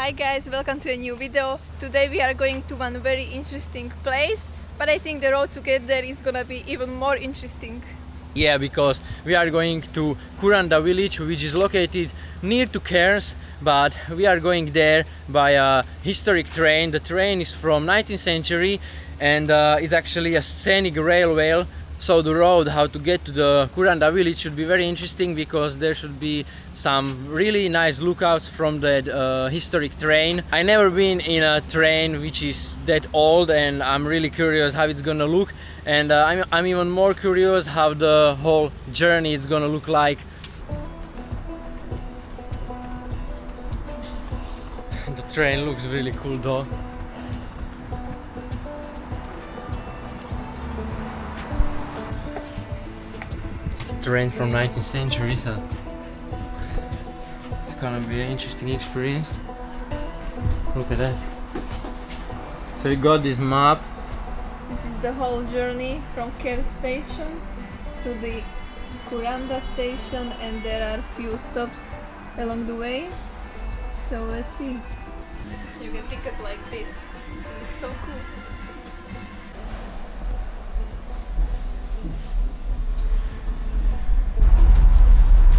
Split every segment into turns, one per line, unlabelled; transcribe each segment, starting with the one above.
Hi guys, welcome to a new video. Today we are going to one very interesting place, but I think the road to get there is gonna be even more interesting.
Yeah, because we are going to Kuranda village, which is located near to Cairns, but we are going there by a historic train. The train is from 19th century and it's actually a scenic railway. So the road how to get to the Kuranda village should be very interesting because there should be some really nice lookouts from that historic train. I never been in a train which is that old, and I'm really curious how it's gonna look, and I'm even more curious how the whole journey is gonna look like. The train looks really cool though. Train from 19th century, so it's gonna be an interesting experience. Look at that. So we got this map.
This is the whole journey from Cairns station to the Kuranda station, and there are few stops along the way. So let's see. You get tickets like this. It looks so cool.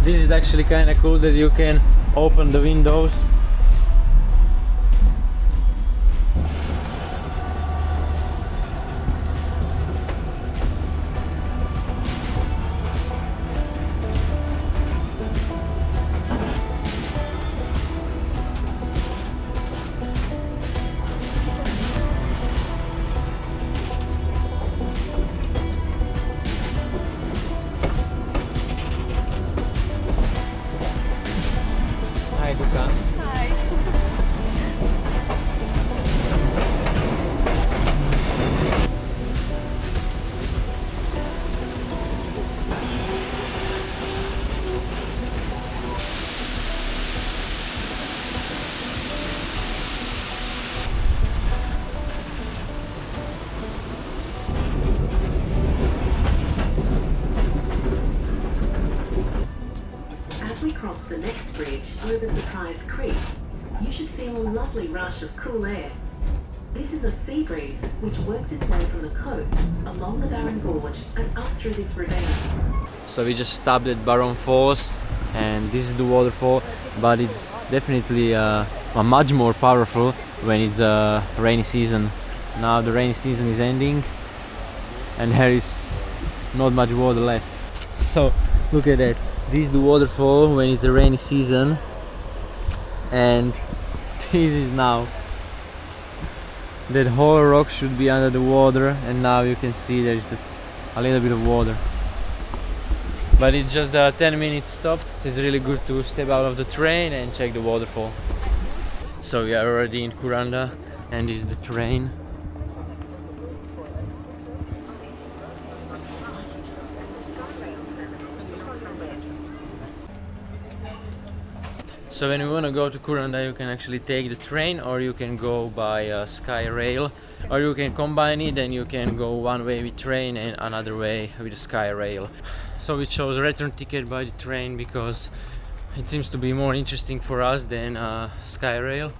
This is actually kind of cool that you can open the windows.
Hi.
As we cross the next bridge over Surprise Creek, you should feel a lovely rush of cool air. This is a sea breeze which works its way from the coast along the Barron Gorge and up through this ravine.
So we just stopped at Barron Falls, and this is the waterfall, but it's definitely much more powerful when it's rainy season. Now the rainy season is ending and there is not much water left. So look at that. This is the waterfall when it's a rainy season, and this is now. That whole rock should be under the water, and now you can see there's just a little bit of water. But it's just a 10-minute stop, so it's really good to step out of the train and check the waterfall. So we are already in Kuranda, and this is the train. So when you want to go to Kuranda, you can actually take the train, or you can go by Sky Rail, or you can combine it and you can go one way with train and another way with the Sky Rail. So we chose a return ticket by the train because it seems to be more interesting for us than Sky Rail.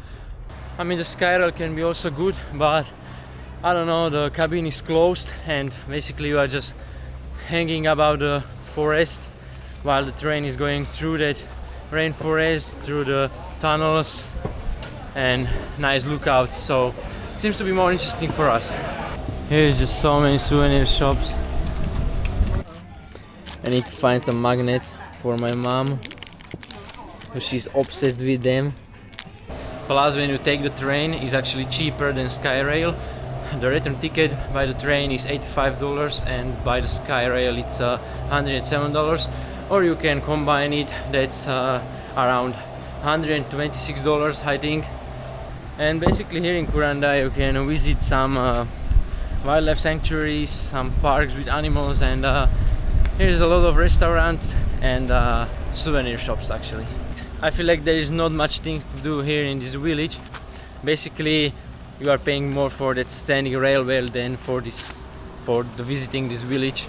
I mean, the Sky Rail can be also good, but I don't know, the cabin is closed and basically you are just hanging above the forest while the train is going through that rainforest, through the tunnels and nice lookouts, so it seems to be more interesting for us. Here's just so many souvenir shops. I need to find some magnets for my mom because she's obsessed with them. Plus, when you take the train, it's actually cheaper than Skyrail. The return ticket by the train is $85 and by the Skyrail it's $107. Or you can combine it, that's around $126 I think. And basically here in Kuranda you can visit some wildlife sanctuaries, some parks with animals, and here's a lot of restaurants and souvenir shops actually. I feel like there is not much things to do here in this village. Basically you are paying more for that scenic railway than for visiting this village.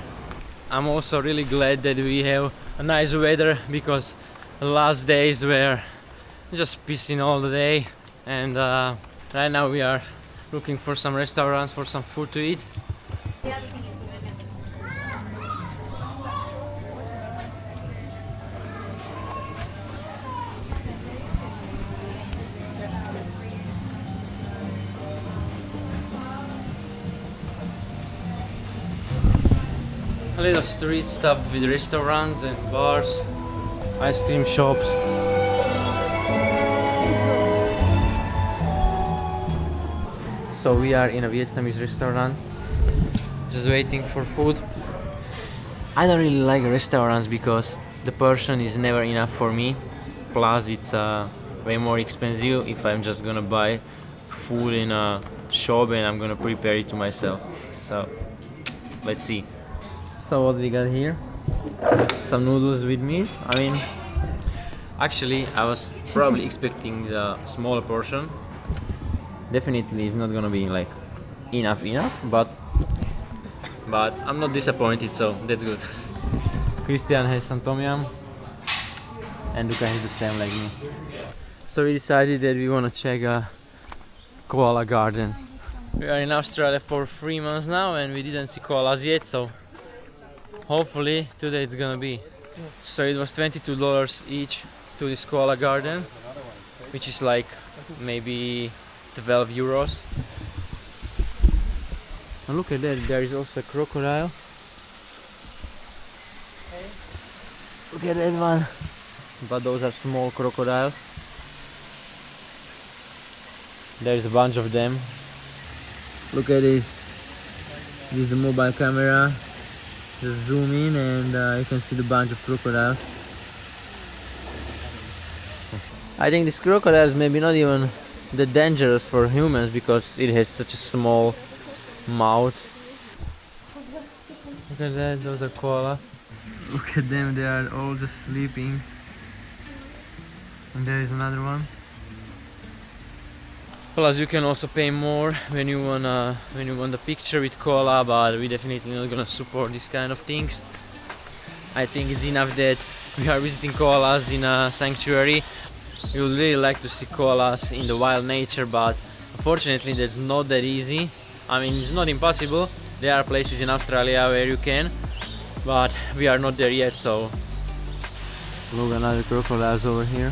I'm also really glad that we have a nice weather because the last days were just pissing all the day. and right now we are looking for some restaurants for some food to eat. A little street stuffed with restaurants and bars, ice cream shops. So we are in a Vietnamese restaurant, just waiting for food. I don't really like restaurants because the portion is never enough for me. Plus it's way more expensive if I'm just gonna buy food in a shop and I'm gonna prepare it to myself. So let's see. So what we got here? Some noodles with meat. I mean, actually I was probably expecting the smaller portion. Definitely it's not gonna be like enough, but I'm not disappointed, so that's good. Christian has some tom yum and Luca has the same like me. So we decided that we wanna check koala gardens. We are in Australia for 3 months now and we didn't see koalas yet, so hopefully today it's gonna be. So it was $22 each to this koala garden, which is like maybe 12 euros. And look at that, there is also a crocodile. Look at that one. But those are small crocodiles. There's a bunch of them. Look at this. This is the mobile camera. Just zoom in and you can see the bunch of crocodiles. I think this crocodile is maybe not even that dangerous for humans because it has such a small mouth. Look at that, those are koalas. Look at them, they are all just sleeping. And there is another one. Plus you can also pay more when you want a picture with koala, but we definitely not gonna support this kind of things. I think it's enough that we are visiting koalas in a sanctuary. We would really like to see koalas in the wild nature, but unfortunately that's not that easy. I mean, it's not impossible. There are places in Australia where you can, but we are not there yet, so... Look, another crocodiles over here.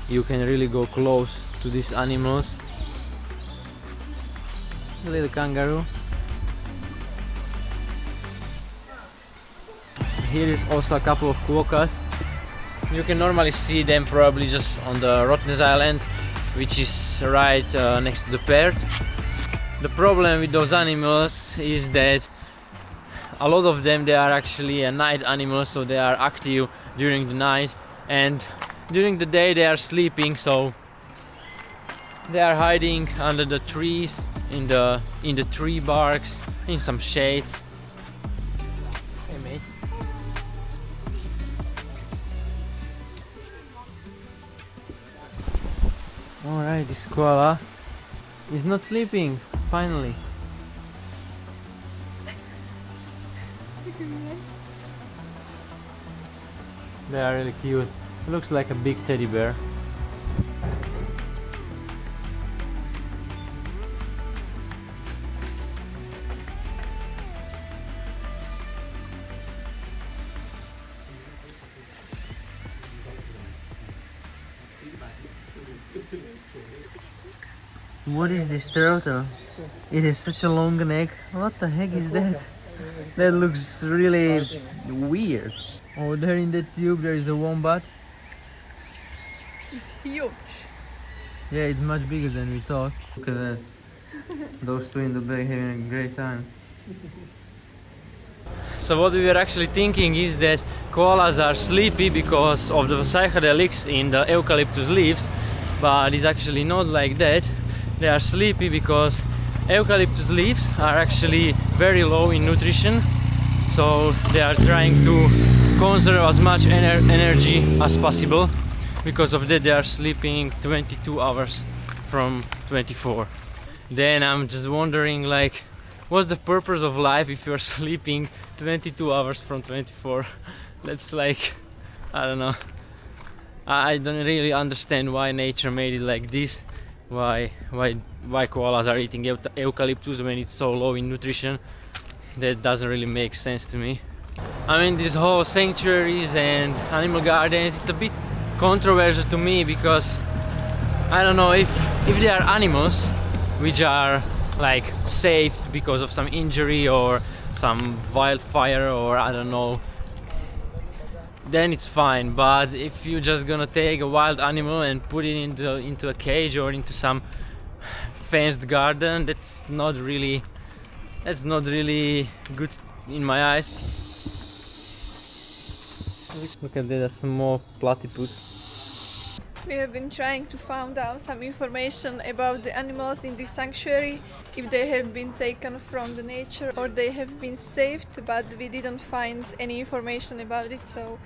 You can really go close to these animals. A little kangaroo. Here is also a couple of quokkas. You can normally see them probably just on the Rottnest Island, which is right next to the Perth. The problem with those animals is that a lot of them, they are actually a night animals, so they are active during the night, and during the day they are sleeping, so they are hiding under the trees, in the tree barks, in some shades. Hey mate. Alright, this koala is not sleeping, finally. They are really cute. It looks like a big teddy bear. What is this turtle? It has such a long neck. What the heck is that? That looks really weird. Oh, there in the tube there is a wombat.
It's huge.
Yeah, it's much bigger than we thought. Look at that. Those two in the back having a great time. So what we were actually thinking is that koalas are sleepy because of the psychedelics in the eucalyptus leaves, but it's actually not like that. They are sleepy because eucalyptus leaves are actually very low in nutrition, so they are trying to conserve as much energy as possible. Because of that they are sleeping 22 hours from 24. Then I'm just wondering, like, what's the purpose of life if you're sleeping 22 hours from 24? That's like, I don't know. I don't really understand why nature made it like this. Why koalas are eating eucalyptus when it's so low in nutrition. That doesn't really make sense to me. I mean, these whole sanctuaries and animal gardens, it's a bit controversial to me, because I don't know if they are animals which are like saved because of some injury or some wildfire, or I don't know, then it's fine. But if you're just gonna take a wild animal and put it into a cage or into some fenced garden, that's not really good in my eyes. Look at that, a small platypus.
We have been trying to find out some information about the animals in this sanctuary, if they have been taken from the nature or they have been saved, but we didn't find any information about it, so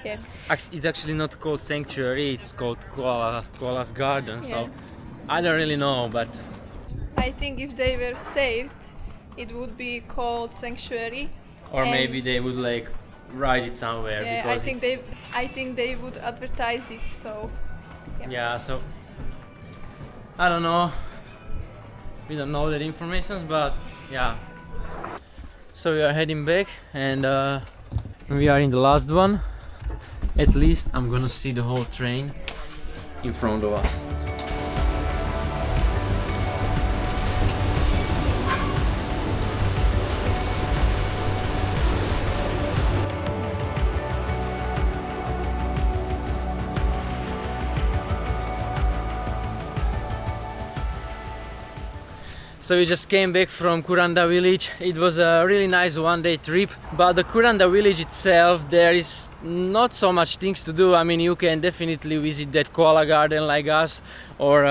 yeah.
It's actually not called sanctuary, it's called koala's garden,
Yeah.
so I don't really know, but
I think if they were saved, it would be called sanctuary.
or
And
maybe they would like write it somewhere,
yeah,
because
I think they would advertise it, so
yeah, so I don't know. We don't know that information, but yeah. So we are heading back, and we are in the last one. At least I'm gonna see the whole train in front of us. So we just came back from Kuranda village. It was a really nice one-day trip, but the Kuranda village itself, there is not so much things to do. I mean, you can definitely visit that koala garden like us, or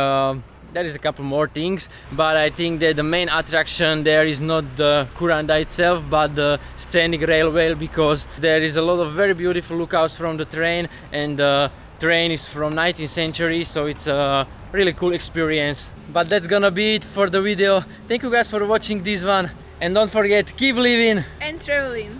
there is a couple more things, but I think that the main attraction there is not the Kuranda itself, but the Scenic Railway, because there is a lot of very beautiful lookouts from the train, and the train is from 19th century, so it's a really cool experience. But that's gonna be it for the video. Thank you guys for watching this one, and don't forget, keep living
and traveling.